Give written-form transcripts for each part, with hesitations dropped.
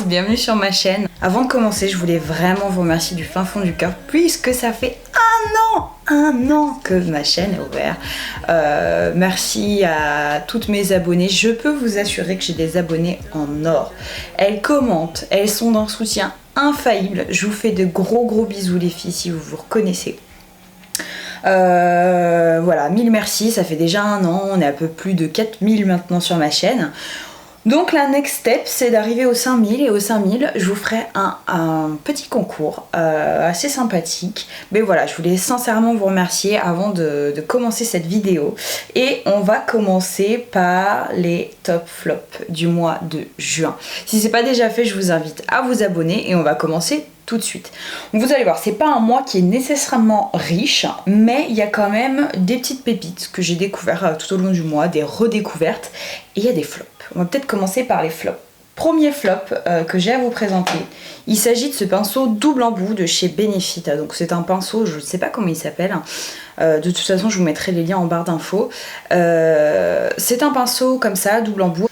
bienvenue sur ma chaîne. Avant de commencer, je voulais vraiment vous remercier du fin fond du cœur puisque ça fait un an que ma chaîne est ouverte. Merci à toutes mes abonnées. Je peux vous assurer que j'ai des abonnées en or. Elles commentent, elles sont d'un soutien infaillible. Je vous fais de gros bisous les filles si vous vous reconnaissez. Voilà, mille merci, ça fait déjà un an, on est à peu plus de 4000 maintenant sur ma chaîne. Donc la next step c'est d'arriver aux 5000 et aux 5000 je vous ferai un petit concours assez sympathique. Mais voilà, je voulais sincèrement vous remercier avant de commencer cette vidéo. Et on va commencer par les top flops du mois de juin. Si c'est pas déjà fait, je vous invite à vous abonner et on va commencer tout de suite. Vous allez voir, c'est pas un mois qui est nécessairement riche, mais il y a quand même des petites pépites que j'ai découvertes tout au long du mois, des redécouvertes, et il y a des flops. On va peut-être commencer par les flops. Premier flop que j'ai à vous présenter, il s'agit de ce pinceau double embout de chez Benefit. Donc c'est un pinceau, je ne sais pas comment il s'appelle, de toute façon je vous mettrai les liens en barre d'infos. C'est un pinceau comme ça, double embout.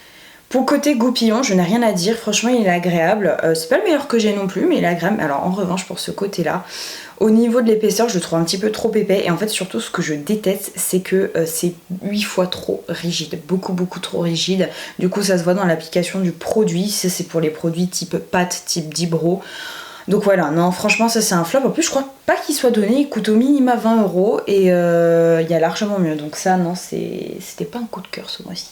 Pour le côté goupillon, je n'ai rien à dire, franchement il est agréable, c'est pas le meilleur que j'ai non plus, mais il est agréable. Alors en revanche pour ce côté là, au niveau de l'épaisseur je le trouve un petit peu trop épais, et en fait surtout ce que je déteste c'est que c'est 8 fois trop rigide, beaucoup trop rigide, du coup ça se voit dans l'application du produit, ça c'est pour les produits type pâte, type Dibro. Donc voilà, non franchement ça c'est un flop, en plus je crois pas qu'il soit donné, il coûte au minimum 20 € et il y a largement mieux, donc ça non c'était pas un coup de cœur ce mois-ci.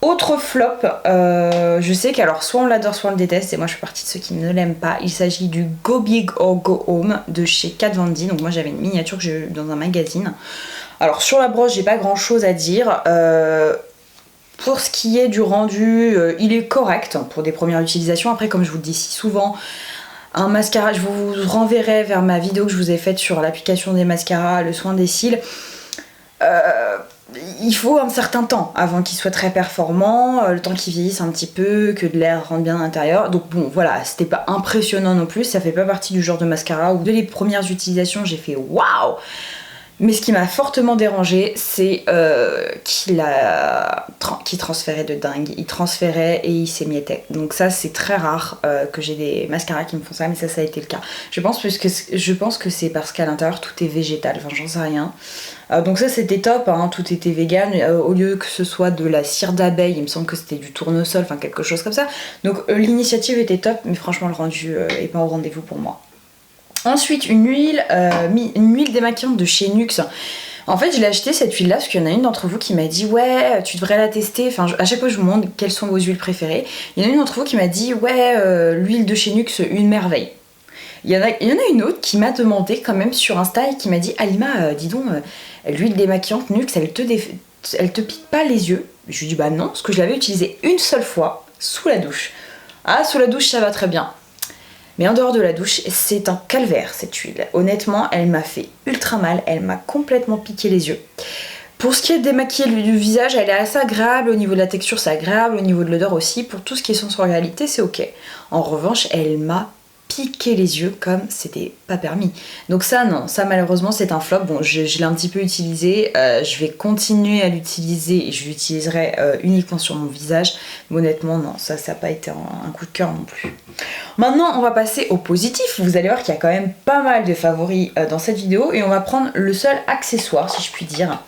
Autre flop, je sais qu'alors soit on l'adore soit on le déteste, et moi je fais partie de ceux qui ne l'aiment pas. Il s'agit du Go Big or Go Home de chez Kat Von D. Donc moi j'avais une miniature que j'ai eue dans un magazine. Alors sur la broche j'ai pas grand chose à dire. Pour ce qui est du rendu, il est correct pour des premières utilisations. Après comme je vous le dis si souvent, un mascara, je vous renverrai vers ma vidéo que je vous ai faite sur l'application des mascaras, le soin des cils. Il faut un certain temps avant qu'il soit très performant, le temps qu'il vieillisse un petit peu, que de l'air rentre bien à l'intérieur. Donc bon voilà, c'était pas impressionnant non plus, ça fait pas partie du genre de mascara où dès les premières utilisations j'ai fait waouh. Mais ce qui m'a fortement dérangé, c'est qu'il transférait de dingue. Il transférait et il s'émiettait. Donc ça c'est très rare que j'ai des mascaras qui me font ça, mais ça a été le cas. Je pense que c'est parce qu'à l'intérieur tout est végétal, enfin j'en sais rien. Donc ça c'était top, hein, tout était vegan, au lieu que ce soit de la cire d'abeille, il me semble que c'était du tournesol, enfin quelque chose comme ça. Donc l'initiative était top, mais franchement le rendu est pas au rendez-vous pour moi. Ensuite une huile démaquillante de chez NYX. En fait je l'ai acheté cette huile là parce qu'il y en a une d'entre vous qui m'a dit ouais tu devrais la tester, enfin à chaque fois je vous demande quelles sont vos huiles préférées. Il y en a une d'entre vous qui m'a dit ouais l'huile de chez NYX une merveille. Il y en a une autre qui m'a demandé quand même sur Insta et qui m'a dit Alima dis donc l'huile démaquillante NYX elle te pique pas les yeux. Je lui ai dit bah non parce que je l'avais utilisée une seule fois sous la douche. Ah sous la douche ça va très bien. Mais en dehors de la douche, c'est un calvaire cette huile. Honnêtement, elle m'a fait ultra mal, elle m'a complètement piqué les yeux. Pour ce qui est de démaquiller du visage, elle est assez agréable, au niveau de la texture c'est agréable, au niveau de l'odeur aussi. Pour tout ce qui est sensorialité, c'est ok. En revanche, elle m'a piqué les yeux comme c'était pas permis. Donc ça non, ça malheureusement c'est un flop. Bon je l'ai un petit peu utilisé, je vais continuer à l'utiliser et je l'utiliserai uniquement sur mon visage. Mais honnêtement non, ça n'a pas été un coup de cœur non plus. Maintenant on va passer au positif. Vous allez voir qu'il y a quand même pas mal de favoris dans cette vidéo et on va prendre le seul accessoire si je puis dire.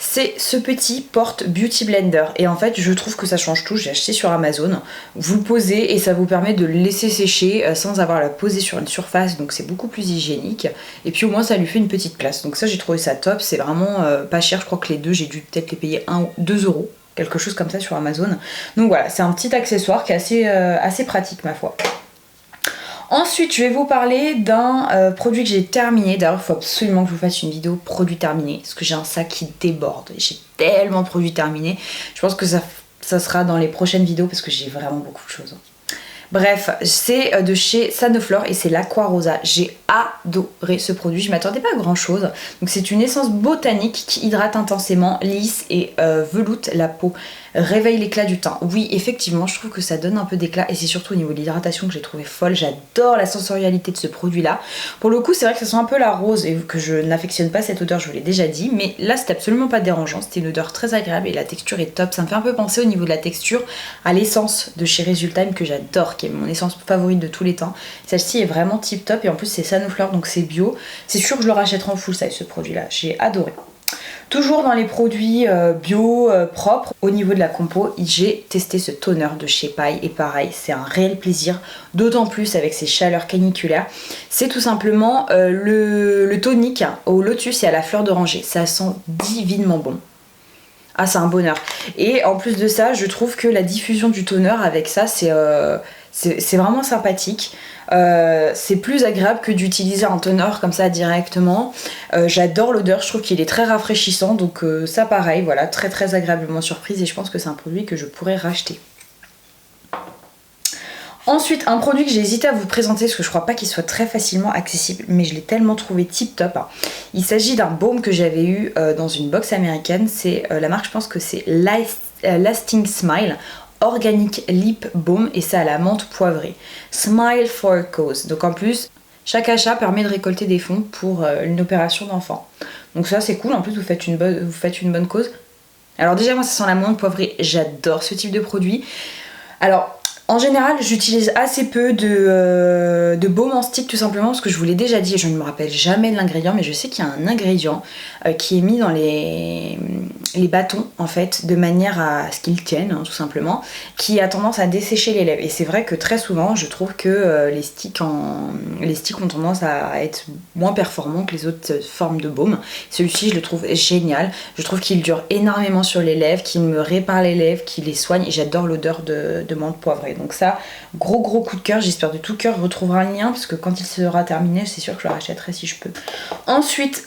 C'est ce petit porte Beauty Blender et en fait je trouve que ça change tout, j'ai acheté sur Amazon. Vous le posez et ça vous permet de le laisser sécher sans avoir à la poser sur une surface, donc c'est beaucoup plus hygiénique et puis au moins ça lui fait une petite place. Donc ça j'ai trouvé ça top, c'est vraiment pas cher, je crois que les deux j'ai dû peut-être les payer 1 ou 2 €, quelque chose comme ça sur Amazon. Donc voilà, c'est un petit accessoire qui est assez pratique ma foi. Ensuite, je vais vous parler d'un produit que j'ai terminé. D'ailleurs, il faut absolument que je vous fasse une vidéo produit terminé. Parce que j'ai un sac qui déborde. J'ai tellement de produits terminés. Je pense que ça sera dans les prochaines vidéos parce que j'ai vraiment beaucoup de choses. Bref, c'est de chez Sanoflore et c'est l'Aqua Rosa. J'ai adoré ce produit, je m'attendais pas à grand chose. Donc c'est une essence botanique qui hydrate intensément, lisse et veloute la peau. Réveille l'éclat du teint. Oui, effectivement, je trouve que ça donne un peu d'éclat et c'est surtout au niveau de l'hydratation que j'ai trouvé folle. J'adore la sensorialité de ce produit-là. Pour le coup, c'est vrai que ça sent un peu la rose et que je n'affectionne pas cette odeur, je vous l'ai déjà dit. Mais là, c'était absolument pas dérangeant. C'était une odeur très agréable et la texture est top. Ça me fait un peu penser au niveau de la texture à l'essence de chez Resultime que j'adore, qui est mon essence favorite de tous les temps. Celle-ci est vraiment tip top et en plus c'est Sanoflore, donc c'est bio. C'est sûr que je le rachèterai en full size ce produit-là, j'ai adoré. Toujours dans les produits bio propres, au niveau de la compo, j'ai testé ce toner de chez Paille et pareil, c'est un réel plaisir, d'autant plus avec ces chaleurs caniculaires. C'est tout simplement le tonique au lotus et à la fleur d'oranger, ça sent divinement bon. Ah, c'est un bonheur. Et en plus de ça, je trouve que la diffusion du toner avec ça, c'est vraiment sympathique. C'est plus agréable que d'utiliser un toner comme ça directement. J'adore l'odeur, je trouve qu'il est très rafraîchissant. Donc ça pareil, voilà, très très agréablement surprise et je pense que c'est un produit que je pourrais racheter. Ensuite, un produit que j'ai hésité à vous présenter parce que je crois pas qu'il soit très facilement accessible, mais je l'ai tellement trouvé tip top. Il s'agit d'un baume que j'avais eu dans une box américaine. C'est la marque, je pense que c'est Lasting Smile Organic Lip Balm et c'est à la menthe poivrée. Smile for a cause. Donc en plus, chaque achat permet de récolter des fonds pour une opération d'enfant. Donc ça c'est cool, en plus vous faites une bonne cause. Alors déjà moi ça sent la menthe poivrée, j'adore ce type de produit. Alors en général, j'utilise assez peu de baume en stick tout simplement parce que je vous l'ai déjà dit et je ne me rappelle jamais de l'ingrédient, mais je sais qu'il y a un ingrédient qui est mis dans les bâtons en fait de manière à ce qu'ils tiennent tout simplement, qui a tendance à dessécher les lèvres. Et c'est vrai que très souvent je trouve que les sticks ont tendance à être moins performants que les autres formes de baume. Celui-ci je le trouve génial, je trouve qu'il dure énormément sur les lèvres, qu'il me répare les lèvres, qu'il les soigne et j'adore l'odeur de menthe poivrée. Donc ça, gros coup de cœur, j'espère de tout cœur retrouver un lien parce que quand il sera terminé, c'est sûr que je le rachèterai si je peux. Ensuite,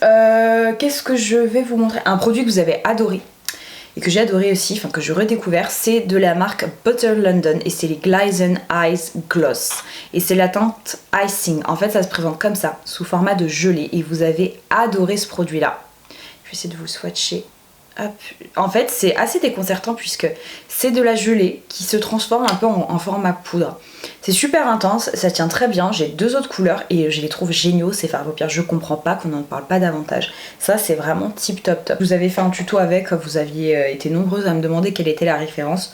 qu'est-ce que je vais vous montrer? Un produit que vous avez adoré et que j'ai adoré aussi, enfin que j'ai redécouvert, c'est de la marque Butter London et c'est les Glizen Eyes Gloss. Et c'est la teinte Icing. En fait, ça se présente comme ça, sous format de gelée et vous avez adoré ce produit-là. Je vais essayer de vous le swatcher. Hop. En fait c'est assez déconcertant puisque c'est de la gelée qui se transforme un peu en format poudre. C'est super intense, ça tient très bien, j'ai deux autres couleurs et je les trouve géniaux ces fards à paupières, je comprends pas qu'on n'en parle pas davantage. Ça c'est vraiment tip top top. Vous avez fait un tuto avec, vous aviez été nombreuses à me demander quelle était la référence.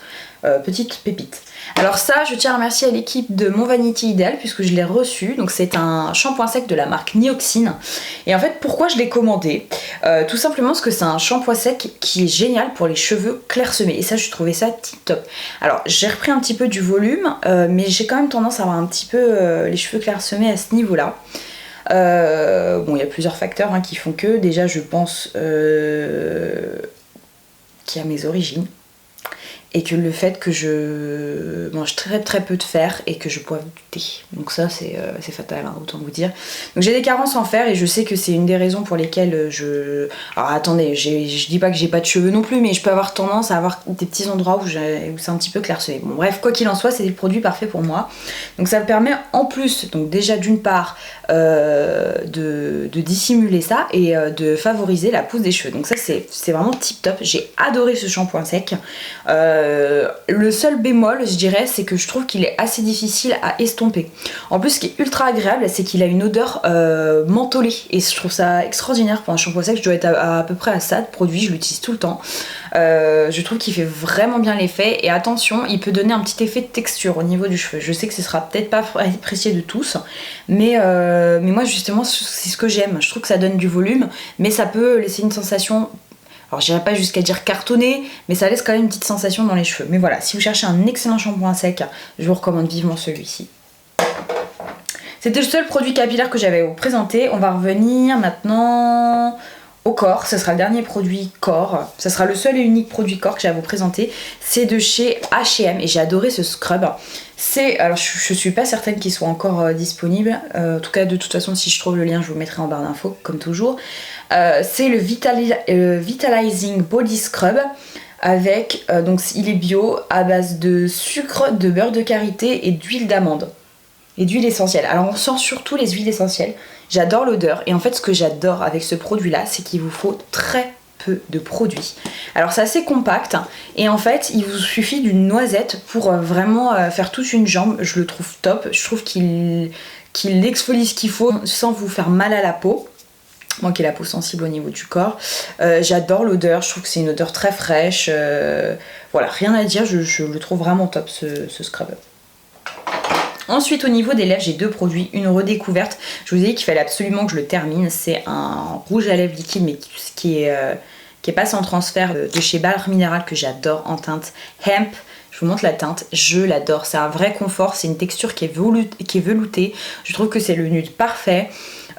Petite pépite. Alors ça, je tiens à remercier à l'équipe de Mon Vanity Ideal puisque je l'ai reçu. Donc c'est un shampoing sec de la marque Nioxine. Et en fait, pourquoi je l'ai commandé? Tout simplement parce que c'est un shampoing sec qui est génial pour les cheveux clairsemés. Et ça, je trouvais ça tip top. Alors j'ai repris un petit peu du volume, mais j'ai quand même tendance à avoir un petit peu les cheveux clairsemés à ce niveau-là. Bon, il y a plusieurs facteurs qui font que. Déjà, je pense qu'il y a mes origines. Et que le fait que je mange très peu de fer et que je boive du thé. Donc ça c'est fatal, autant vous dire. Donc j'ai des carences en fer et je sais que c'est une des raisons pour lesquelles je... Alors attendez, je dis pas que j'ai pas de cheveux non plus, mais je peux avoir tendance à avoir des petits endroits où c'est un petit peu clairsemé. Bon bref, quoi qu'il en soit, c'est le produit parfait pour moi. Donc ça me permet en plus, donc déjà d'une part, de dissimuler ça et de favoriser la pousse des cheveux. Donc ça c'est vraiment tip top. J'ai adoré ce shampoing sec. Le seul bémol, je dirais, c'est que je trouve qu'il est assez difficile à estomper. En plus, ce qui est ultra agréable, c'est qu'il a une odeur mentholée. Et je trouve ça extraordinaire pour un shampoing sec. Je dois être à peu près à ça de produit, je l'utilise tout le temps. Je trouve qu'il fait vraiment bien l'effet. Et attention, il peut donner un petit effet de texture au niveau du cheveu. Je sais que ce sera peut-être pas apprécié de tous, mais moi justement, c'est ce que j'aime. Je trouve que ça donne du volume, mais ça peut laisser une sensation... Alors j'irai pas jusqu'à dire cartonné, mais ça laisse quand même une petite sensation dans les cheveux. Mais voilà, si vous cherchez un excellent shampoing sec, je vous recommande vivement celui-ci. C'était le seul produit capillaire que j'avais à vous présenter. On va revenir maintenant au corps. Ce sera le dernier produit corps. Ce sera le seul et unique produit corps que j'ai à vous présenter. C'est de chez H&M et j'ai adoré ce scrub. Alors je suis pas certaine qu'il soit encore disponible. En tout cas, de toute façon, si je trouve le lien, je vous le mettrai en barre d'infos, comme toujours. C'est le Vitalizing Body Scrub avec, donc il est bio à base de sucre, de beurre de karité et d'huile d'amande et d'huile essentielle. Alors on sent surtout les huiles essentielles, j'adore l'odeur et en fait ce que j'adore avec ce produit là c'est qu'il vous faut très peu de produits. Alors c'est assez compact et en fait il vous suffit d'une noisette pour vraiment faire toute une jambe. Je le trouve top, je trouve qu'il exfolie ce qu'il faut sans vous faire mal à la peau. Moi qui ai la peau sensible au niveau du corps, j'adore l'odeur, je trouve que c'est une odeur très fraîche, voilà, rien à dire, je le trouve vraiment top ce scrub. Ensuite, au niveau des lèvres, j'ai 2 produits, une redécouverte. Je vous ai dit qu'il fallait absolument que je le termine. C'est un rouge à lèvres liquide, mais qui est pas sans transfert, de chez Balm Mineral, que j'adore, en teinte Hemp. Je vous montre la teinte, je l'adore. C'est un vrai confort, c'est une texture qui est veloutée. Je trouve que c'est le nude parfait.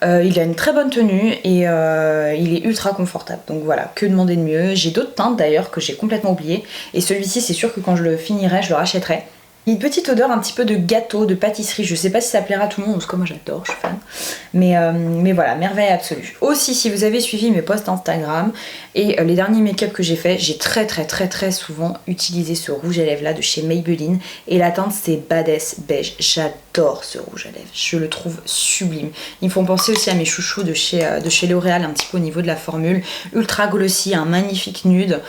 Il a une très bonne tenue et il est ultra confortable. Donc voilà, que demander de mieux. J'ai d'autres teintes d'ailleurs que j'ai complètement oubliées. Et celui-ci, c'est sûr que quand je le finirai, je le rachèterai. Une petite odeur un petit peu de gâteau, de pâtisserie. Je sais pas si ça plaira à tout le monde, parce que moi j'adore, je suis fan. Mais voilà, merveille absolue. Aussi, si vous avez suivi mes posts Instagram et les derniers make-up que j'ai fait, j'ai très souvent utilisé ce rouge à lèvres là de chez Maybelline. Et la teinte c'est Badass Beige. J'adore ce rouge à lèvres, je le trouve sublime. Ils me font penser aussi à mes chouchous de chez L'Oréal, un petit peu au niveau de la formule. Ultra glossy, un magnifique nude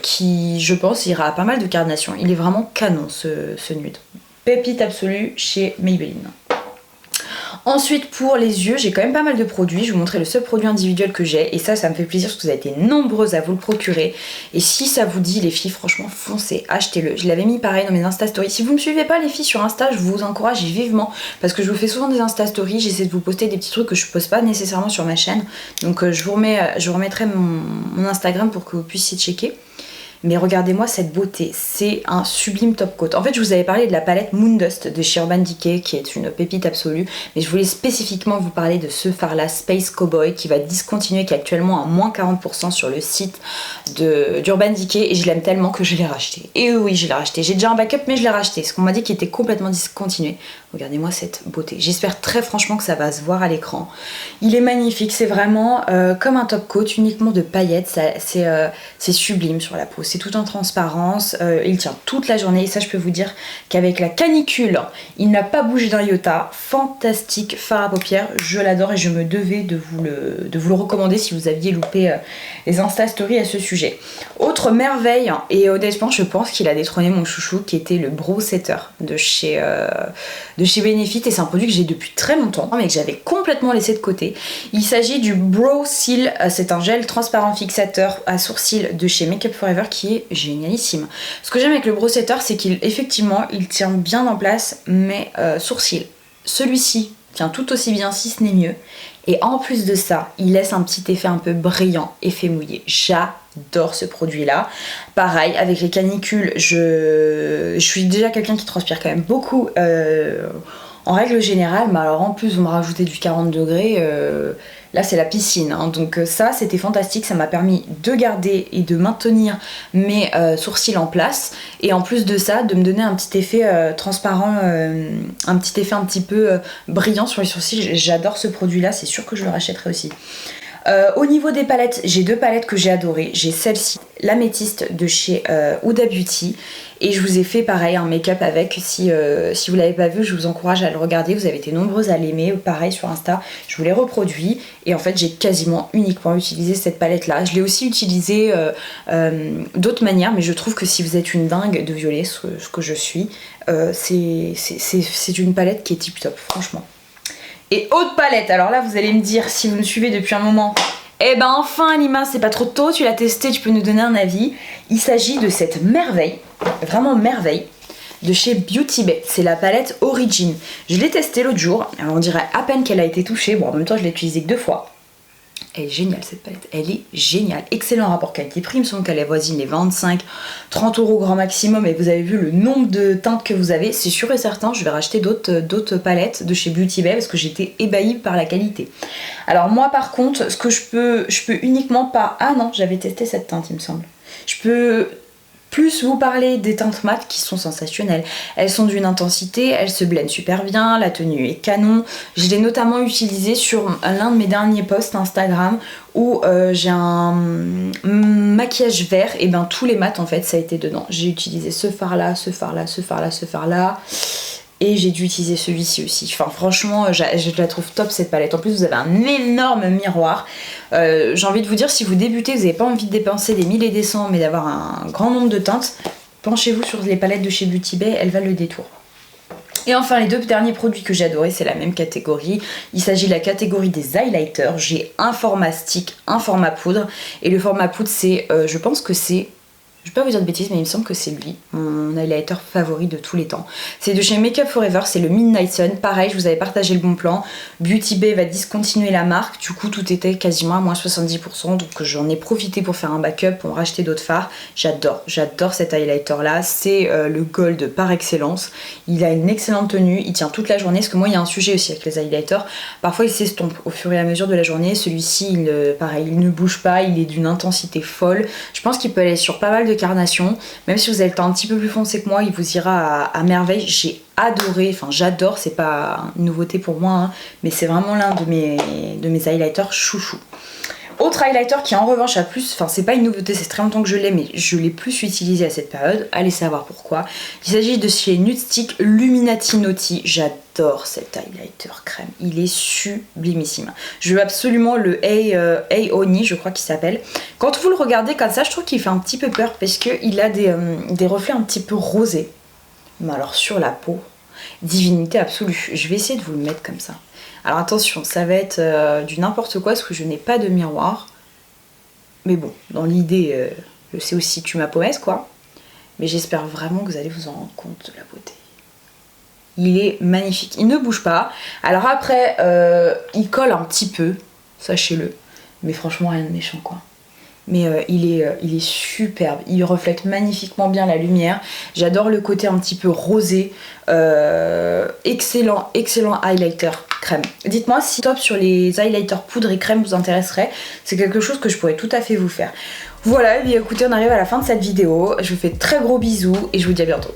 qui, je pense, ira à pas mal de carnations. Il est vraiment canon ce nude. Pépite absolue chez Maybelline. Ensuite, pour les yeux, j'ai quand même pas mal de produits. Je vais vous montrer le seul produit individuel que j'ai. Et ça me fait plaisir parce que vous avez été nombreuses à vous le procurer. Et si ça vous dit, les filles, franchement, foncez, achetez-le. Je l'avais mis pareil dans mes Insta Stories. Si vous ne me suivez pas, les filles, sur Insta, je vous encourage vivement. Parce que je vous fais souvent des Insta Stories. J'essaie de vous poster des petits trucs que je ne poste pas nécessairement sur ma chaîne. Donc, je vous remettrai mon Instagram pour que vous puissiez checker. Mais regardez-moi cette beauté, c'est un sublime top coat. En fait, je vous avais parlé de la palette Moondust de chez Urban Decay, qui est une pépite absolue. Mais je voulais spécifiquement vous parler de ce fard-là, Space Cowboy, qui va discontinuer, qui est actuellement à moins 40% sur le site d'Urban Decay. Et je l'aime tellement que je l'ai racheté. Et oui, je l'ai racheté. J'ai déjà un backup, mais je l'ai racheté. Parce qu'on m'a dit qu'il était complètement discontinué. Regardez-moi cette beauté. J'espère très franchement que ça va se voir à l'écran. Il est magnifique. C'est vraiment comme un top coat, uniquement de paillettes. C'est sublime sur la peau. C'est tout en transparence, il tient toute la journée et ça je peux vous dire qu'avec la canicule, il n'a pas bougé d'un iota. Fantastique fard à paupières, je l'adore et je me devais de vous le recommander si vous aviez loupé les Insta Stories à ce sujet. Autre merveille, et honnêtement je pense qu'il a détrôné mon chouchou qui était le Brow Setter de chez Benefit, et c'est un produit que j'ai depuis très longtemps mais que j'avais complètement laissé de côté. Il s'agit du Brow Seal, c'est un gel transparent fixateur à sourcils de chez Make Up For Ever qui est génialissime. Ce que j'aime avec le Brow Setter, c'est qu'effectivement il tient bien en place mes sourcils. Celui-ci tient tout aussi bien, si ce n'est mieux. Et en plus de ça, il laisse un petit effet un peu brillant, effet mouillé. J'adore ce produit-là. Pareil, avec les canicules, je suis déjà quelqu'un qui transpire quand même beaucoup en règle générale, mais alors en plus vous me rajoutez du 40 degrés, là c'est la piscine, hein. Donc ça c'était fantastique, ça m'a permis de garder et de maintenir mes sourcils en place, et en plus de ça de me donner un petit effet transparent, un petit effet un petit peu brillant sur les sourcils. J'adore ce produit là, c'est sûr que je le rachèterai aussi. Au niveau des palettes, j'ai 2 palettes que j'ai adorées. J'ai celle-ci, l'améthyste de chez Huda Beauty, et je vous ai fait pareil un make-up avec. Si vous l'avez pas vu, je vous encourage à le regarder. Vous avez été nombreuses à l'aimer, pareil sur Insta. Je vous l'ai reproduit et en fait j'ai quasiment uniquement utilisé cette palette-là. Je l'ai aussi utilisée d'autres manières, mais je trouve que si vous êtes une dingue de violet, ce que je suis, c'est une palette qui est tip top, franchement. Et autre palette, alors là vous allez me dire, si vous me suivez depuis un moment, eh ben enfin Anima, c'est pas trop tôt, tu l'as testé, tu peux nous donner un avis. Il s'agit de cette merveille, vraiment merveille, de chez Beauty Bay. C'est la palette Origin. Je l'ai testée l'autre jour, alors on dirait à peine qu'elle a été touchée, bon en même temps je l'ai utilisée que 2 fois. Elle est géniale cette palette, elle est géniale. Excellent rapport qualité-prix, il me semble qu'elle avoisine les 25-30 € grand maximum, et vous avez vu le nombre de teintes que vous avez, c'est sûr et certain, je vais racheter d'autres palettes de chez Beauty Bay parce que j'étais ébahie par la qualité. Alors moi par contre, ce que je peux uniquement pas... Ah non, j'avais testé cette teinte il me semble. Je peux plus vous parler des teintes mat qui sont sensationnelles. Elles sont d'une intensité, elles se blendent super bien, la tenue est canon. Je l'ai notamment utilisée sur l'un de mes derniers posts Instagram où j'ai un maquillage vert, et ben tous les mats en fait ça a été dedans. J'ai utilisé ce fard là, ce fard là, ce fard là, ce fard là. Et j'ai dû utiliser celui-ci aussi. Enfin franchement, je la trouve top cette palette. En plus vous avez un énorme miroir. J'ai envie de vous dire, si vous débutez, vous n'avez pas envie de dépenser des 1000 et des cents, mais d'avoir un grand nombre de teintes, penchez-vous sur les palettes de chez Beauty Bay, elles valent le détour. Et enfin les 2 derniers produits que j'ai adorés, c'est la même catégorie. Il s'agit de la catégorie des highlighters. J'ai un format stick, un format poudre. Et le format poudre c'est, je pense que c'est Je vais pas vous dire de bêtises, mais il me semble que c'est lui, mon highlighter favori de tous les temps. C'est de chez Make Up For Ever, c'est le Midnight Sun. Pareil, je vous avais partagé le bon plan. Beauty Bay va discontinuer la marque. Du coup, tout était quasiment à moins 70%. Donc j'en ai profité pour faire un backup, pour racheter d'autres fards. J'adore cet highlighter là. C'est le gold par excellence. Il a une excellente tenue, il tient toute la journée. Parce que moi, il y a un sujet aussi avec les highlighters. Parfois, il s'estompe au fur et à mesure de la journée. Celui-ci, pareil, il ne bouge pas, il est d'une intensité folle. Je pense qu'il peut aller sur pas mal de carnation, même si vous avez le temps un petit peu plus foncé que moi, il vous ira à merveille. J'ai adoré, enfin j'adore, c'est pas une nouveauté pour moi, hein, mais c'est vraiment l'un de mes highlighters chouchou. Autre highlighter qui en revanche a plus, enfin c'est pas une nouveauté, c'est très longtemps que je l'ai, mais je l'ai plus utilisé à cette période, allez savoir pourquoi. Il s'agit de chez Nudestick Luminati Naughty. J'adore cet highlighter crème, il est sublimissime. Je veux absolument le Oni, je crois qu'il s'appelle. Quand vous le regardez comme ça, je trouve qu'il fait un petit peu peur parce qu'il a des reflets un petit peu rosés. Mais alors sur la peau, divinité absolue. Je vais essayer de vous le mettre comme ça. Alors attention, ça va être du n'importe quoi parce que je n'ai pas de miroir. Mais bon, dans l'idée, je sais aussi tu ma promesse quoi. Mais j'espère vraiment que vous allez vous en rendre compte de la beauté. Il est magnifique, il ne bouge pas. Alors après, il colle un petit peu, sachez-le. Mais franchement, rien de méchant quoi. Mais il est superbe, il reflète magnifiquement bien la lumière. J'adore le côté un petit peu rosé. Excellent highlighter crème. Dites-moi si top sur les highlighters poudre et crème vous intéresserait. C'est quelque chose que je pourrais tout à fait vous faire. Voilà, et bien écoutez, on arrive à la fin de cette vidéo. Je vous fais de très gros bisous et je vous dis à bientôt.